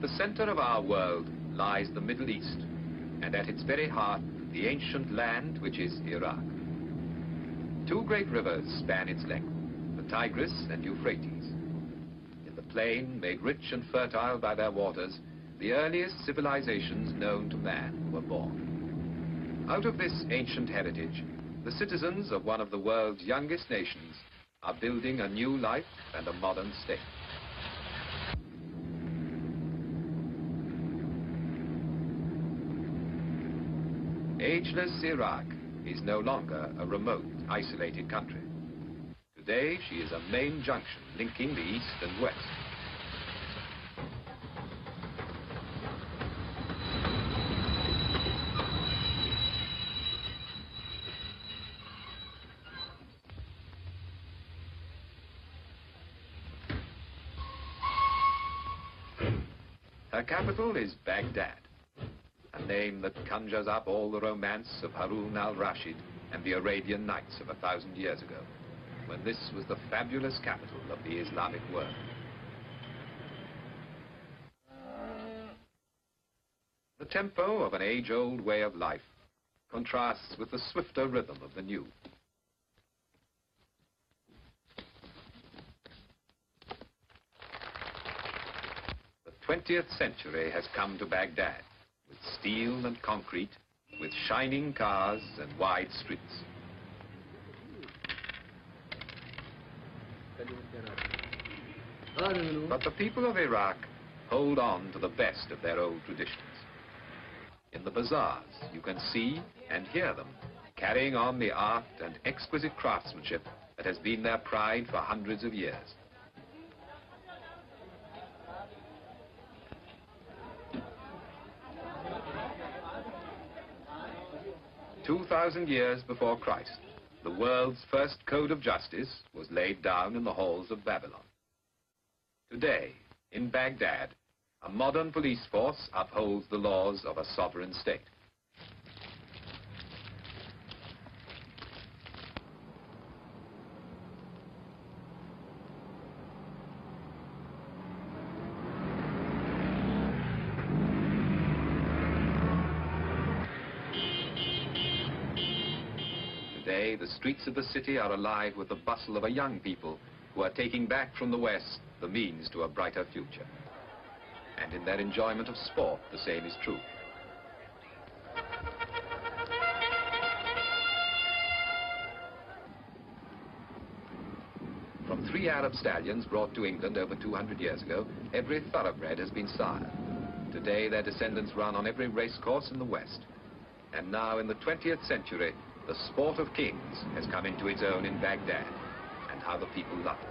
At the center of our world lies the Middle East, and at its very heart, the ancient land which is Iraq. Two great rivers span its length, the Tigris and Euphrates. In the plain, made rich and fertile by their waters, the earliest civilizations known to man were born. Out of this ancient heritage, the citizens of one of the world's youngest nations are building a new life and a modern state. Ageless Iraq is no longer a remote, isolated country. Today, she is a main junction linking the east and west. Her capital is Baghdad, a name that conjures up all the romance of Harun al-Rashid and the Arabian Nights of 1,000 years ago, when this was the fabulous capital of the Islamic world. The tempo of an age-old way of life contrasts with the swifter rhythm of the new. The 20th century has come to Baghdad, with steel and concrete, with shining cars and wide streets. But the people of Iraq hold on to the best of their old traditions. In the bazaars, you can see and hear them carrying on the art and exquisite craftsmanship that has been their pride for hundreds of years. 2,000 years before Christ, the world's first code of justice was laid down in the halls of Babylon. Today, in Baghdad, a modern police force upholds the laws of a sovereign state. Today, the streets of the city are alive with the bustle of a young people who are taking back from the West the means to a brighter future. And in their enjoyment of sport, the same is true. From 3 Arab stallions brought to England over 200 years ago, every thoroughbred has been sired. Today, their descendants run on every racecourse in the West. And now, in the 20th century, the sport of kings has come into its own in Baghdad, and how the people love it.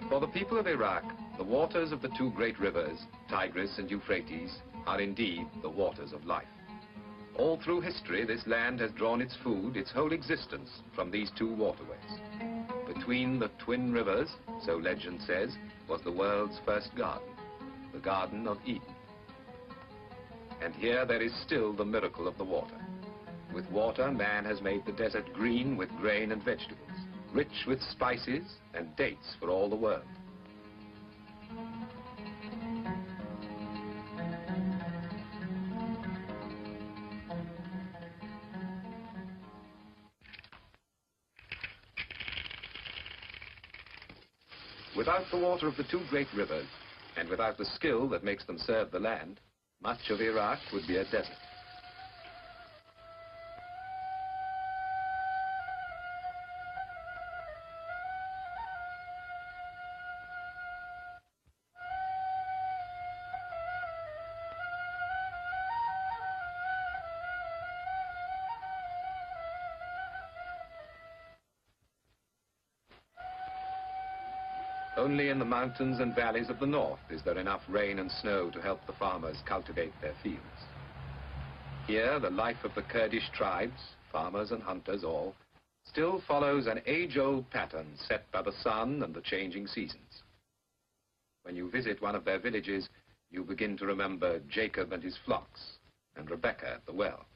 For the people of Iraq, the waters of the two great rivers, Tigris and Euphrates, are indeed the waters of life. All through history, this land has drawn its food, its whole existence, from these two waterways. Between the twin rivers, so legend says, was the world's first garden, the Garden of Eden. And here there is still the miracle of the water. With water, man has made the desert green with grain and vegetables, rich with spices and dates for all the world. Without the water of the two great rivers, and without the skill that makes them serve the land, much of Iraq would be a desert. Only in the mountains and valleys of the north is there enough rain and snow to help the farmers cultivate their fields. Here, the life of the Kurdish tribes, farmers and hunters all, still follows an age-old pattern set by the sun and the changing seasons. When you visit one of their villages, you begin to remember Jacob and his flocks, and Rebecca at the well.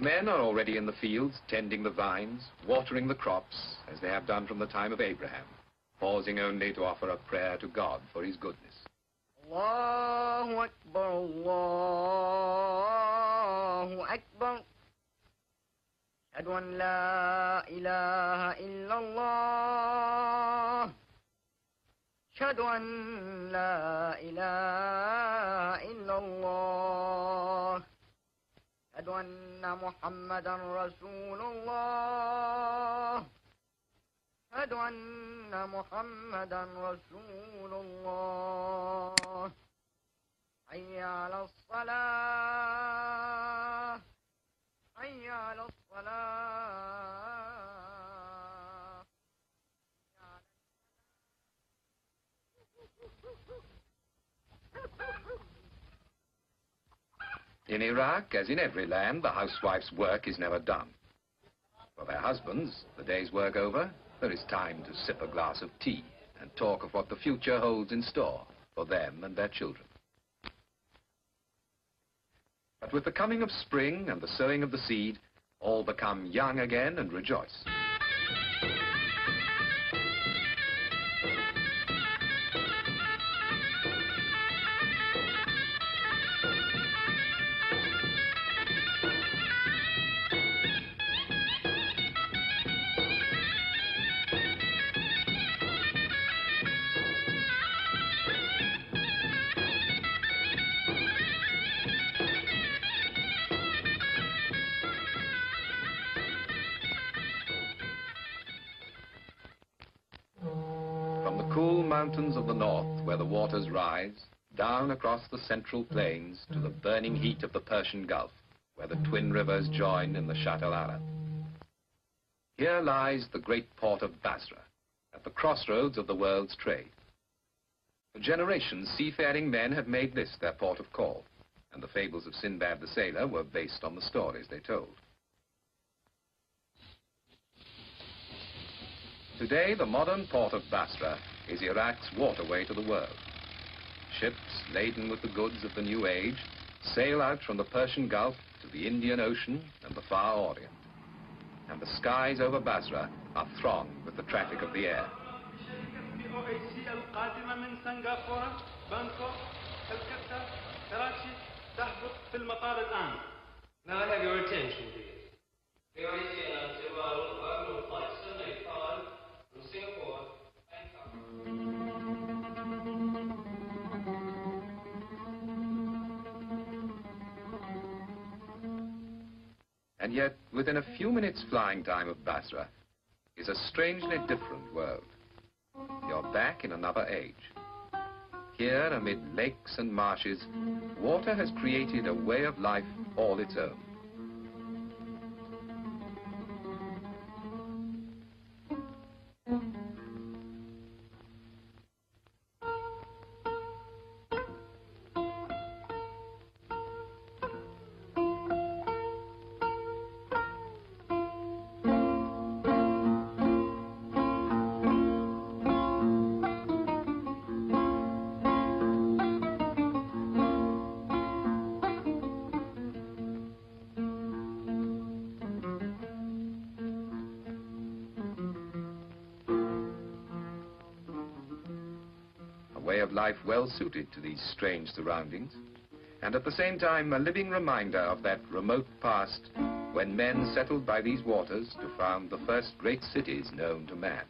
The men are already in the fields, tending the vines, watering the crops, as they have done from the time of Abraham, pausing only to offer a prayer to God for his goodness. Allahu Akbar, Allahu Akbar. أشهد أن لا إله إلا الله. أشهد أن لا إله إلا الله. أشهد أن محمدا رسول الله. أشهد أن محمدا رسول الله. حي على الصلاة. حي على الصلاة. In Iraq, as in every land, the housewife's work is never done. For their husbands, the day's work over, there is time to sip a glass of tea and talk of what the future holds in store for them and their children. But with the coming of spring and the sowing of the seed, all become young again and rejoice. From the cool mountains of the north, where the waters rise, down across the central plains to the burning heat of the Persian Gulf, where the twin rivers join in the Shatt al-Arab. Here lies the great port of Basra, at the crossroads of the world's trade. For generations, seafaring men have made this their port of call, and the fables of Sinbad the sailor were based on the stories they told. Today, the modern port of Basra is Iraq's waterway to the world. Ships laden with the goods of the new age sail out from the Persian Gulf to the Indian Ocean and the Far Orient. And the skies over Basra are thronged with the traffic of the air. Now I have your attention, please. And yet, within a few minutes flying time of Basra, is a strangely different world. You're back in another age. Here, amid lakes and marshes, water has created a way of life all its own. Way of life well suited to these strange surroundings, and at the same time a living reminder of that remote past when men settled by these waters to found the first great cities known to man.